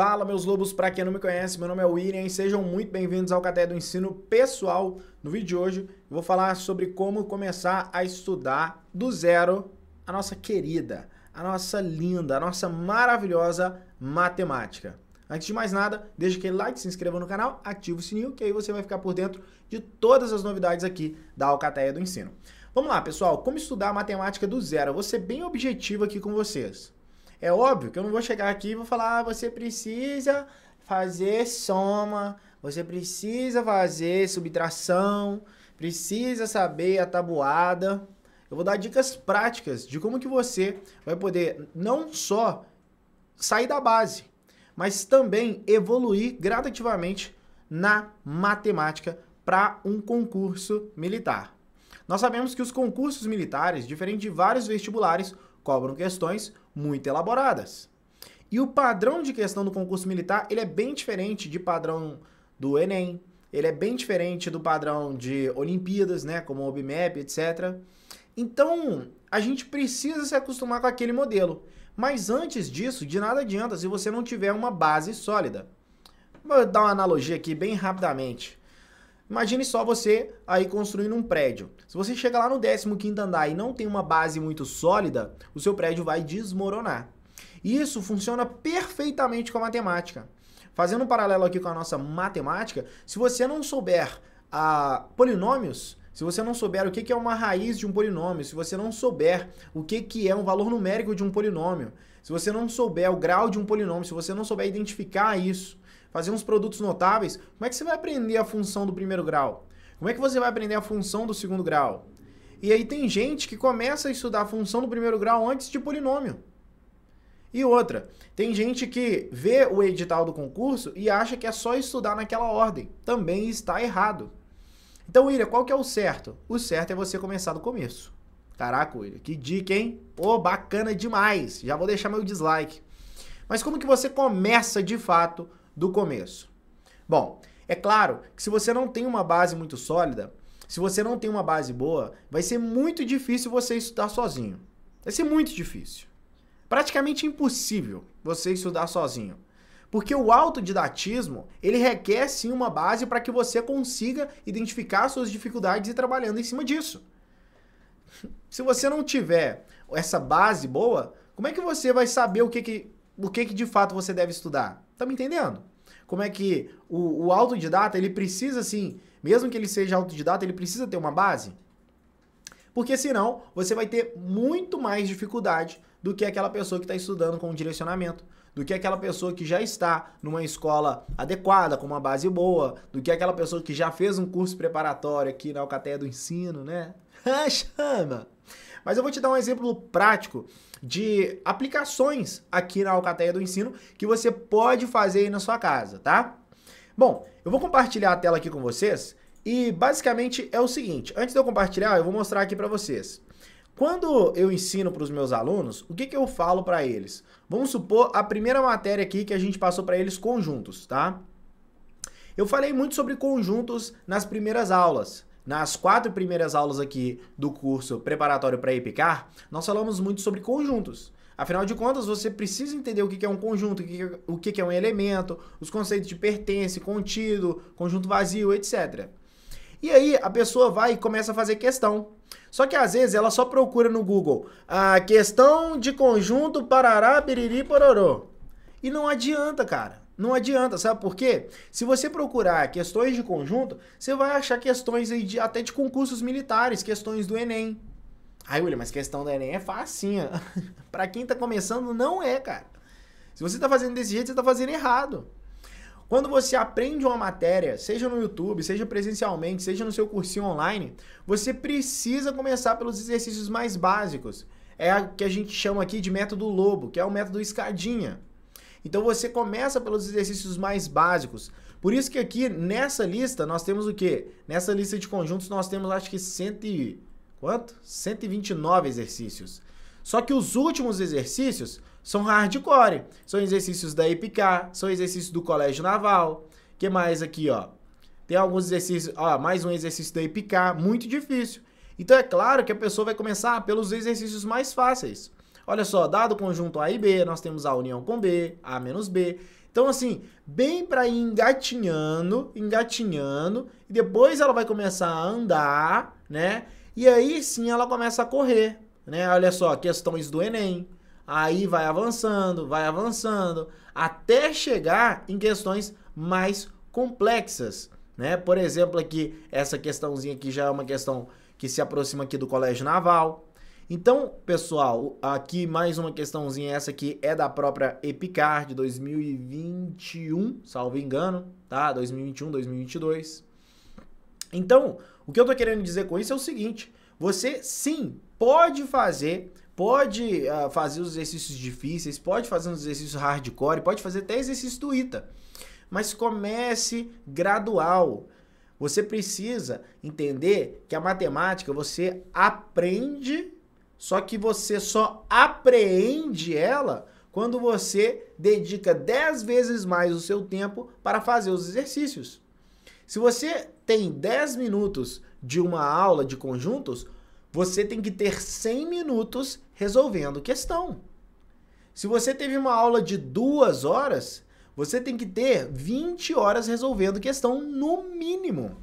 Fala, meus lobos, para quem não me conhece, meu nome é William e sejam muito bem-vindos ao Cateia do Ensino Pessoal. No vídeo de hoje eu vou falar sobre como começar a estudar do zero a nossa querida, a nossa linda, a nossa maravilhosa matemática. Antes de mais nada, deixa aquele like, se inscreva no canal, ativa o sininho, que aí você vai ficar por dentro de todas as novidades aqui da Alcateia do Ensino. Vamos lá, pessoal, como estudar matemática do zero? Eu vou ser bem objetivo aqui com vocês. É óbvio que eu não vou chegar aqui e vou falar, você precisa fazer soma, você precisa fazer subtração, precisa saber a tabuada. Eu vou dar dicas práticas de como que você vai poder não só sair da base, mas também evoluir gradativamente na matemática para um concurso militar. Nós sabemos que os concursos militares, diferente de vários vestibulares, cobram questões muito elaboradas. E o padrão de questão do concurso militar, ele é bem diferente de padrão do Enem, ele é bem diferente do padrão de Olimpíadas, né, como o OBMEP, etc. Então, a gente precisa se acostumar com aquele modelo. Mas antes disso, de nada adianta se você não tiver uma base sólida. Vou dar uma analogia aqui bem rapidamente. Imagine só você aí construindo um prédio. Se você chega lá no 15º andar e não tem uma base muito sólida, o seu prédio vai desmoronar. Isso funciona perfeitamente com a matemática. Fazendo um paralelo aqui com a nossa matemática, se você não souber polinômios, se você não souber o que é uma raiz de um polinômio, se você não souber o que é um valor numérico de um polinômio, se você não souber o grau de um polinômio, se você não souber identificar isso, fazer uns produtos notáveis, como é que você vai aprender a função do primeiro grau? Como é que você vai aprender a função do segundo grau? E aí tem gente que começa a estudar a função do primeiro grau antes de polinômio. E outra, tem gente que vê o edital do concurso e acha que é só estudar naquela ordem. Também está errado. Então, William, qual que é o certo? O certo é você começar do começo. Caraca, William, que dica, hein? Pô, bacana demais. Já vou deixar meu dislike. Mas como que você começa de fato do começo? Bom, é claro que se você não tem uma base muito sólida, se você não tem uma base boa, vai ser muito difícil você estudar sozinho. Vai ser muito difícil. Praticamente impossível você estudar sozinho. Porque o autodidatismo, ele requer sim uma base para que você consiga identificar suas dificuldades e ir trabalhando em cima disso. Se você não tiver essa base boa, como é que você vai saber o que de fato você deve estudar? Tá me entendendo? Como é que o autodidata, ele precisa sim, mesmo que ele seja autodidata, ele precisa ter uma base? Porque senão, você vai ter muito mais dificuldade do que aquela pessoa que está estudando com direcionamento, do que aquela pessoa que já está numa escola adequada, com uma base boa, do que aquela pessoa que já fez um curso preparatório aqui na Alcateia do Ensino, né? Chama! Mas eu vou te dar um exemplo prático de aplicações aqui na Alcateia do Ensino que você pode fazer aí na sua casa, tá? Bom, eu vou compartilhar a tela aqui com vocês e basicamente é o seguinte, antes de eu compartilhar, eu vou mostrar aqui para vocês. Quando eu ensino para os meus alunos, o que eu falo para eles? Vamos supor a primeira matéria aqui que a gente passou para eles, conjuntos, tá? Eu falei muito sobre conjuntos nas primeiras aulas. Nas 4 primeiras aulas aqui do curso preparatório para EPICAR, nós falamos muito sobre conjuntos. Afinal de contas, você precisa entender o que é um conjunto, o que é um elemento, os conceitos de pertence, contido, conjunto vazio, etc. E aí a pessoa vai e começa a fazer questão. Só que às vezes ela só procura no Google a questão de conjunto parará, piriri, pororô. E não adianta, cara. Não adianta, sabe por quê? Se você procurar questões de conjunto, você vai achar questões aí até de concursos militares, questões do Enem. Ai, William, mas questão do Enem é facinha. Pra quem tá começando, não é, cara. Se você tá fazendo desse jeito, você tá fazendo errado. Quando você aprende uma matéria, seja no YouTube, seja presencialmente, seja no seu cursinho online, você precisa começar pelos exercícios mais básicos. É o que a gente chama aqui de método Lobo, que é o método escadinha. Então você começa pelos exercícios mais básicos. Por isso que aqui nessa lista nós temos o quê? Nessa lista de conjuntos nós temos acho que 129 exercícios. Só que os últimos exercícios são hardcore. São exercícios da EPICAR, são exercícios do Colégio Naval. O que mais aqui, ó? Tem alguns exercícios, ó, mais um exercício da EPICAR, muito difícil. Então é claro que a pessoa vai começar pelos exercícios mais fáceis. Olha só, dado o conjunto A e B, nós temos a união com B, A menos B. Então, assim, bem para ir engatinhando, e depois ela vai começar a andar, né? E aí sim ela começa a correr, né? Olha só, questões do Enem. Aí vai avançando, até chegar em questões mais complexas, né? Por exemplo, aqui, essa questãozinha aqui já é uma questão que se aproxima aqui do Colégio Naval. Então, pessoal, aqui mais uma questãozinha, essa aqui é da própria EPICAR de 2021, salvo engano, tá? 2021, 2022. Então, o que eu tô querendo dizer com isso é o seguinte, você sim pode fazer os exercícios difíceis, pode fazer uns exercícios hardcore, pode fazer até exercício do ITA, mas comece gradual. Você precisa entender que a matemática você aprende, só que você só apreende ela quando você dedica 10 vezes mais o seu tempo para fazer os exercícios. Se você tem 10 minutos de uma aula de conjuntos, você tem que ter 100 minutos resolvendo questão. Se você teve uma aula de 2 horas, você tem que ter 20 horas resolvendo questão no mínimo.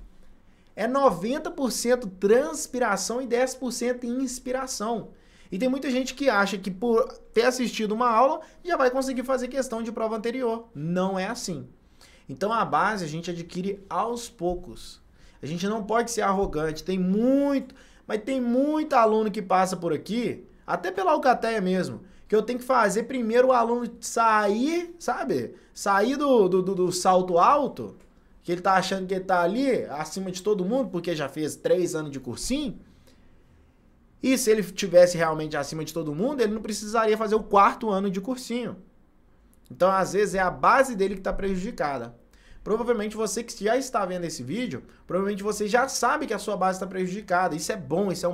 É 90% transpiração e 10% inspiração. E tem muita gente que acha que por ter assistido uma aula já vai conseguir fazer questão de prova anterior. Não é assim. Então a base a gente adquire aos poucos. A gente não pode ser arrogante. Mas tem muito aluno que passa por aqui, até pela Alcateia mesmo, que eu tenho que fazer primeiro o aluno sair, sabe? Sair do salto alto, que ele tá achando que ele tá ali acima de todo mundo, porque já fez 3 anos de cursinho. E se ele tivesse realmente acima de todo mundo, ele não precisaria fazer o 4º ano de cursinho. Então, às vezes, é a base dele que está prejudicada. Provavelmente você que já está vendo esse vídeo, provavelmente você já sabe que a sua base está prejudicada. Isso é bom, isso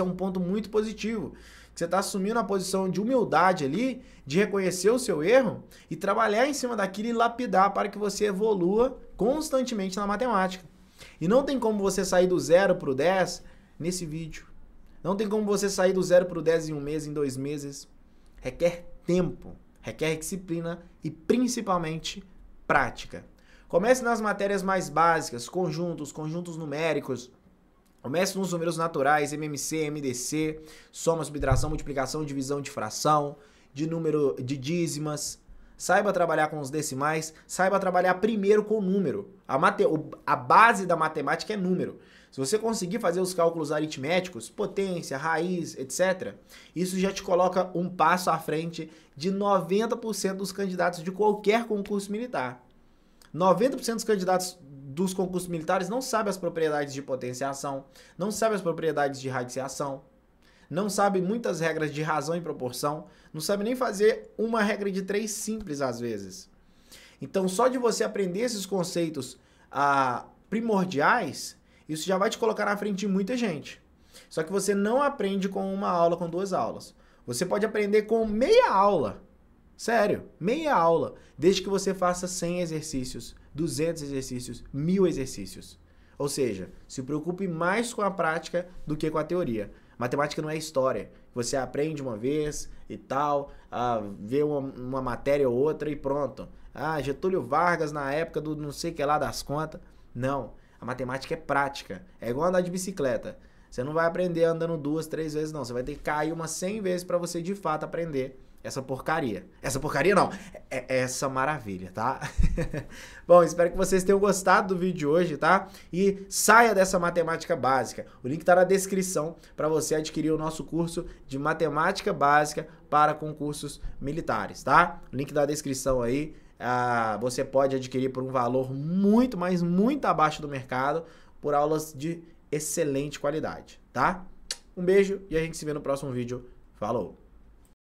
é um ponto muito positivo. Você está assumindo a posição de humildade ali, de reconhecer o seu erro e trabalhar em cima daquilo e lapidar para que você evolua constantemente na matemática. E não tem como você sair do 0 para o 10 nesse vídeo. Não tem como você sair do 0 para o 10 em 1 mês, em 2 meses. Requer tempo, requer disciplina e principalmente prática. Comece nas matérias mais básicas, conjuntos numéricos. Comece nos números naturais, MMC, MDC, soma, subtração, multiplicação, divisão de fração, de número de dízimas. Saiba trabalhar com os decimais, saiba trabalhar primeiro com número. A base da matemática é número. Se você conseguir fazer os cálculos aritméticos, potência, raiz, etc., isso já te coloca um passo à frente de 90% dos candidatos de qualquer concurso militar. 90% dos candidatos dos concursos militares não sabem as propriedades de potenciação, não sabem as propriedades de radiciação, não sabem muitas regras de razão e proporção, não sabem nem fazer uma regra de 3 simples às vezes. Então, só de você aprender esses conceitos primordiais, isso já vai te colocar na frente de muita gente. Só que você não aprende com uma aula, com 2 aulas. Você pode aprender com meia aula. Sério, meia aula, desde que você faça 100 exercícios, 200 exercícios, 1000 exercícios. Ou seja, se preocupe mais com a prática do que com a teoria. Matemática não é história. Você aprende uma vez e tal, vê uma matéria ou outra e pronto. Getúlio Vargas na época do não sei o que lá das contas. Não, a matemática é prática. É igual andar de bicicleta. Você não vai aprender andando 2, 3 vezes não. Você vai ter que cair umas 100 vezes para você de fato aprender essa porcaria. Essa porcaria não, é essa maravilha, tá? Bom, espero que vocês tenham gostado do vídeo de hoje, tá? E saia dessa matemática básica. O link tá na descrição para você adquirir o nosso curso de matemática básica para concursos militares, tá? O link da descrição aí, você pode adquirir por um valor muito, mas muito abaixo do mercado, por aulas de excelente qualidade, tá? Um beijo e a gente se vê no próximo vídeo. Falou!